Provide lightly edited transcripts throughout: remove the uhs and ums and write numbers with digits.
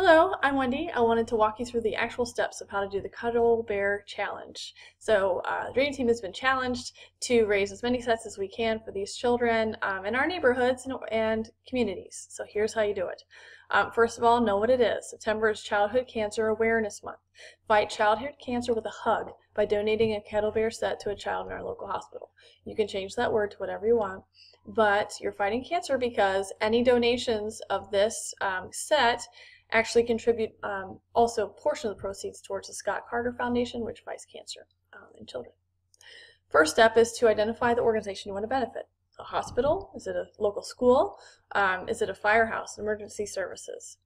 Hello, I'm Wendy. I wanted to walk you through the actual steps of how to do the Cuddle Bear Challenge. So the Dream Team has been challenged to raise as many sets as we can for these children in our neighborhoods and communities. So here's how you do it. First of all, know what it is. September is Childhood Cancer Awareness Month. Fight childhood cancer with a hug by donating a Cuddle Bear set to a child in our local hospital. You can change that word to whatever you want, but you're fighting cancer because any donations of this set actually contribute also a portion of the proceeds towards the Scott Carter Foundation, which fights cancer in children. First step is to identify the organization you want to benefit. A hospital? Is it a local school? Is it a firehouse, emergency services?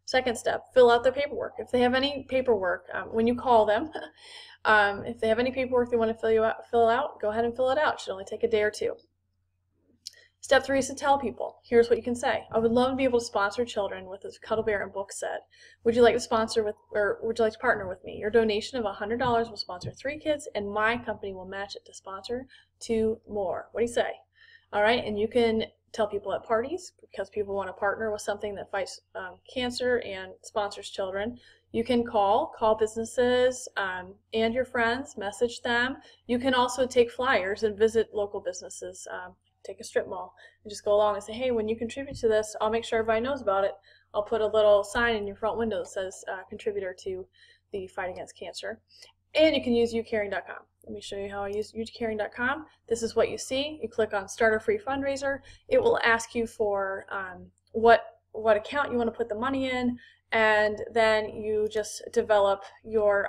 Second step, fill out their paperwork. If they have any paperwork, when you call them, if they have any paperwork they want to fill out, go ahead and fill it out. It should only take a day or two. Step 3 is to tell people. Here's what you can say. I would love to be able to sponsor children with this Cuddle Bear and book set. Would you like to sponsor with, or would you like to partner with me? Your donation of $100 will sponsor 3 kids, and my company will match it to sponsor 2 more. What do you say? All right, and you can tell people at parties because people want to partner with something that fights cancer and sponsors children. You can call businesses and your friends, message them. You can also take flyers and visit local businesses. Take a strip mall and just go along and say, hey, when you contribute to this, I'll make sure everybody knows about it. I'll put a little sign in your front window that says contributor to the fight against cancer. And you can use youcaring.com. Let me show you how I use youcaring.com. This is what you see. You click on Start a Free Fundraiser. It will ask you for what account you want to put the money in, and then you just develop your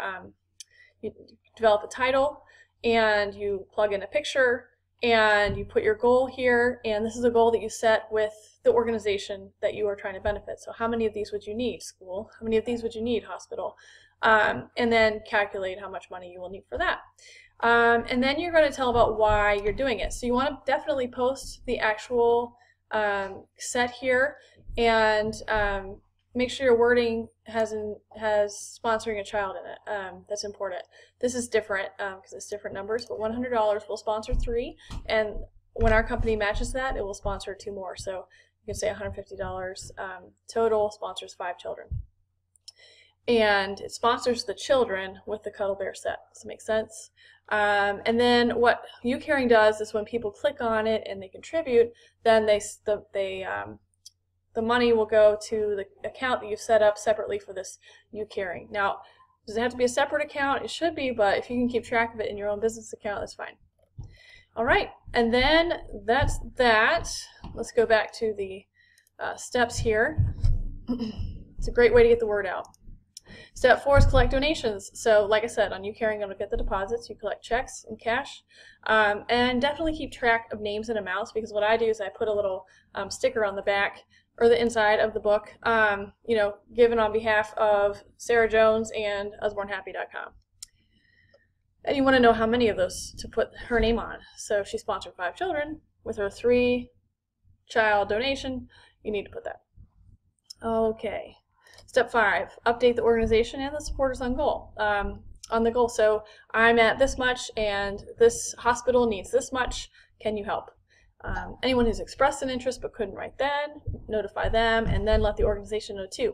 you develop a title, and you plug in a picture, and you put your goal here, and this is a goal that you set with the organization that you are trying to benefit. So how many of these would you need, school? How many of these would you need, hospital? And then calculate how much money you will need for that. And then you're going to tell about why you're doing it. So you want to definitely post the actual set here, and make sure your wording has sponsoring a child in it. That's important. This is different because it's different numbers, but $100 will sponsor 3, and when our company matches that, it will sponsor 2 more. So you can say $150 total, sponsors 5 children. And it sponsors the children with the Cuddle Bear set. Does that make sense? And then what YouCaring does is when people click on it and they contribute, then the money will go to the account that you've set up separately for this YouCaring. Now, does it have to be a separate account? It should be, but if you can keep track of it in your own business account, that's fine. All right, and then that's that. Let's go back to the steps here. It's a great way to get the word out. Step 4 is collect donations. So like I said, on YouCaring, you're going to get the deposits. You collect checks and cash. And definitely keep track of names and amounts, because what I do is I put a little sticker on the back or the inside of the book, you know, given on behalf of Sarah Jones and UsborneHappy.com. And you want to know how many of those to put her name on. So if she sponsored 5 children with her 3-child donation, you need to put that. Okay. Step 5, update the organization and the supporters on the goal. So I'm at this much and this hospital needs this much. Can you help? Anyone who's expressed an interest but couldn't right then, notify them, and then let the organization know too.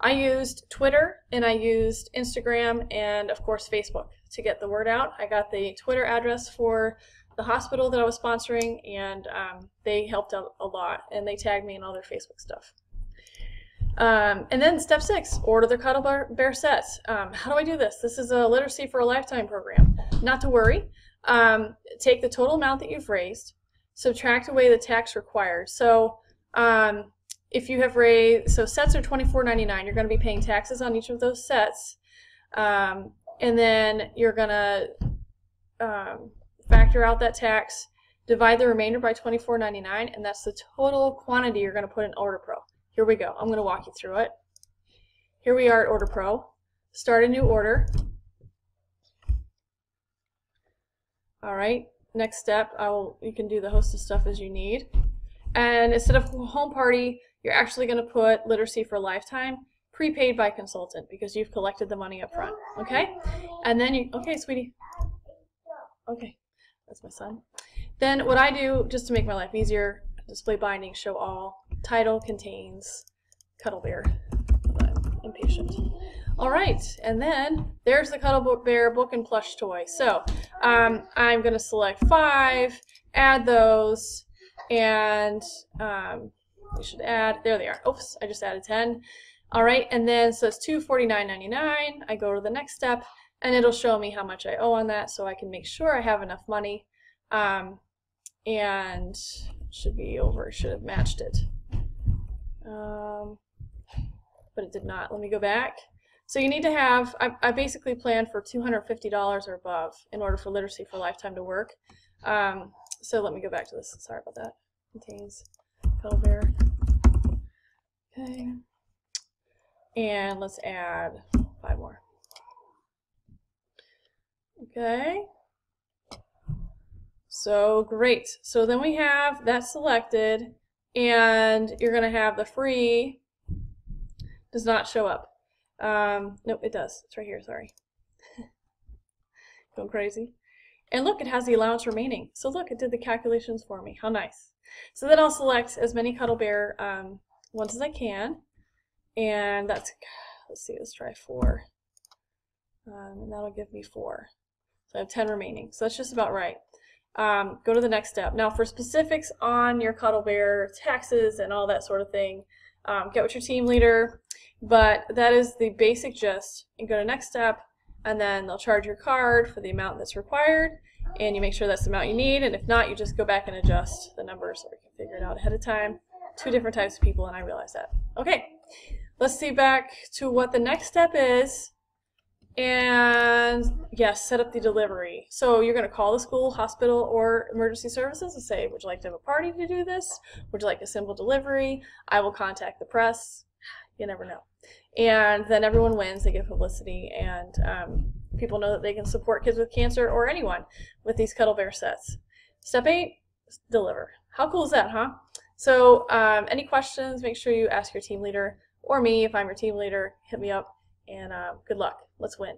I used Twitter, and I used Instagram, and of course Facebook to get the word out. I got the Twitter address for the hospital that I was sponsoring, and they helped out a lot, and they tagged me in all their Facebook stuff. And then step 6, order their Cuddle Bear sets. How do I do this? This is a Literacy for a Lifetime program. Not to worry. Take the total amount that you've raised, subtract away the tax required. So if you have raised, so sets are $24.99, you're going to be paying taxes on each of those sets, and then you're going to factor out that tax, divide the remainder by $24.99, and that's the total quantity you're going to put in Order Pro. Here we go. I'm going to walk you through it. Here we are at Order Pro. Start a new order. All right. Next step, you can do the host of stuff as you need. And instead of home party, you're actually going to put Literacy for a Lifetime, prepaid by consultant, because you've collected the money up front. Okay? And then you, okay, sweetie. Okay. That's my son. Then what I do, just to make my life easier, display binding, show all. Title contains Cuddle Bear. patient. All right, and then there's the Cuddle Bear book and plush toy. So I'm going to select 5, add those, and we should add, there they are. Oops, I just added 10. All right, and then so it's $249.99. I go to the next step, and it'll show me how much I owe on that, so I can make sure I have enough money. And it should be over. It should have matched it. But it did not. Let me go back. So you need to have, I basically planned for $250 or above in order for Literacy for Lifetime to work. So let me go back to this. Sorry about that. Contains Cuddle Bear. Okay. And let's add 5 more. Okay. So great. So then we have that selected, and you're going to have the free does not show up. Nope, it does. It's right here, sorry. Going crazy. And look, it has the allowance remaining. So look, it did the calculations for me. How nice. So then I'll select as many Cuddle Bear ones as I can. And that's, let's see, let's try 4. And that'll give me 4. So I have 10 remaining. So that's just about right. Go to the next step. Now for specifics on your Cuddle Bear taxes and all that sort of thing, get with your team leader. But that is the basic gist. You go to next step, and then they'll charge your card for the amount that's required, and you make sure that's the amount you need, and if not, you just go back and adjust the numbers so we can figure it out ahead of time. 2 different types of people, and I realize that. Okay, let's see back to what the next step is, and yes, set up the delivery. So you're going to call the school, hospital, or emergency services and say, would you like to have a party to do this? Would you like a simple delivery? I will contact the press. You never know. And then everyone wins. They get publicity, and people know that they can support kids with cancer or anyone with these Cuddle Bear sets. Step 8, deliver. How cool is that, huh? So any questions, make sure you ask your team leader or me if I'm your team leader. Hit me up, and good luck. Let's win.